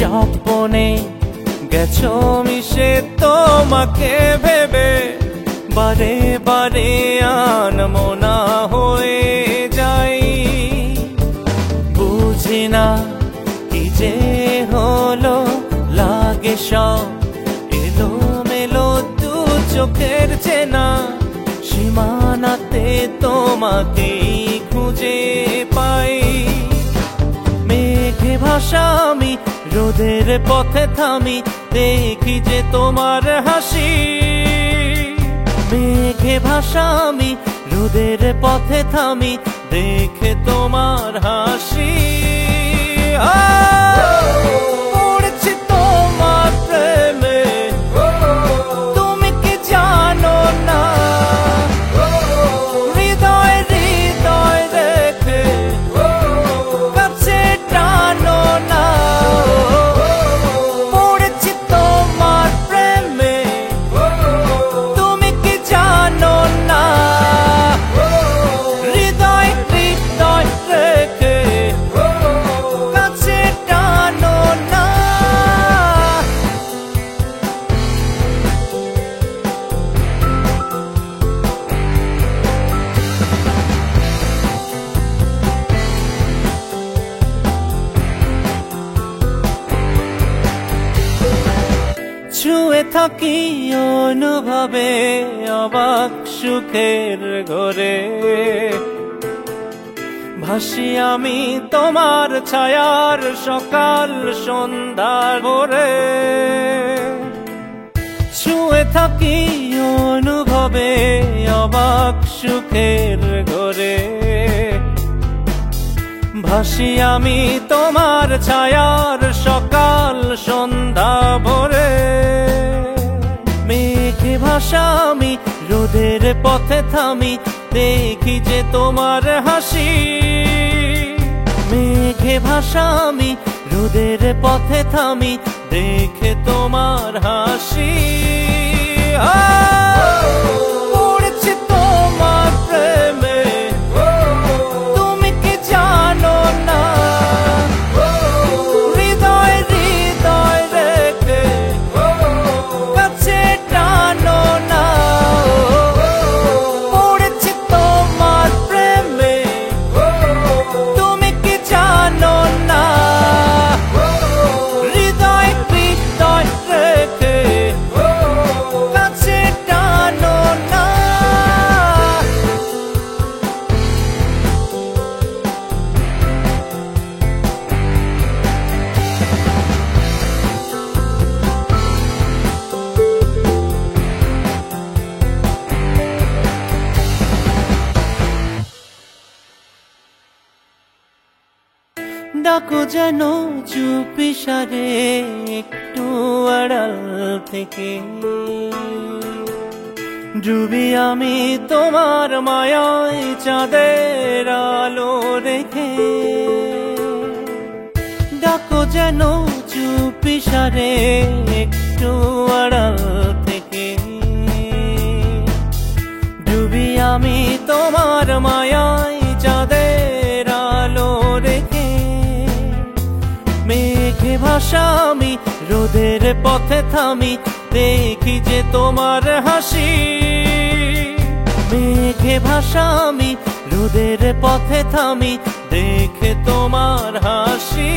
স্বপ্নে গেছো মিশে তোমাকে ভেবে বারে বারে আনমনা হয়ে যাই। বুঝি না কি যে হলো, লাগে সব এলোমেলো দু চোখের চেনা সীমানাতে তোমাকেই খুঁজে পাই। মেঘে ভাসা আমি রোদের পথে থামি, দেখি যে তোমার হাসি। মেঘে ভাসা আমি রোদের পথে থামি, দেখে তোমার হাসি। পড়েছি তোমার প্রেমে, তুমি কি জানো না? হৃদয় হৃদয় রেখে কাছে টানো না। পড়েছি তোমার প্রেমে, তুমি কি জানো না? হৃদয় হৃদয় রেখে কাছে টানো না। ছুঁয়ে থাকি অনুভবে অবাক সুখের ঘরে, ভাসি আমি তোমার ছায়ার সকাল সন্ধ্যার ভোরে। ছুঁয়ে থাকি অনুভবে অবাক সুখের ঘরে, ভাসি আমি তোমার ছায়ার সকাল সন্ধ্যা ভোরে। মেঘে ভাসা আমি রোদের পথে থামি, দেখি যে তোমার হাসি। মেঘে ভাসা আমি রোদের পথে থামি, দেখে তোমার হাসি। পড়েছি তোমার প্রেমে, তুমি কি জানো না? হৃদয় হৃদয় রেখে কাছে টানো না। পড়েছি তোমার প্রেমে, তুমি কি জানো না? হৃদয় হৃদয় রেখে কাছে টানো না। ডাকো যেন চুপি সারে একটু আড়াল থেকে, ডুবি আমি তোমার মায়ায় চাঁদের আলো রেখে। ডাকো যেন চুপি সারে একটু আড়াল থেকে, ডুবি আমি তোমার মায়ায় চাঁদের আলো রেখে। মেঘে ভাসা আমি রোদের পথে থামি, দেখি যে তোমার হাসি। মেঘে ভাসা আমি রোদের পথে থামি, দেখে তোমার হাসি।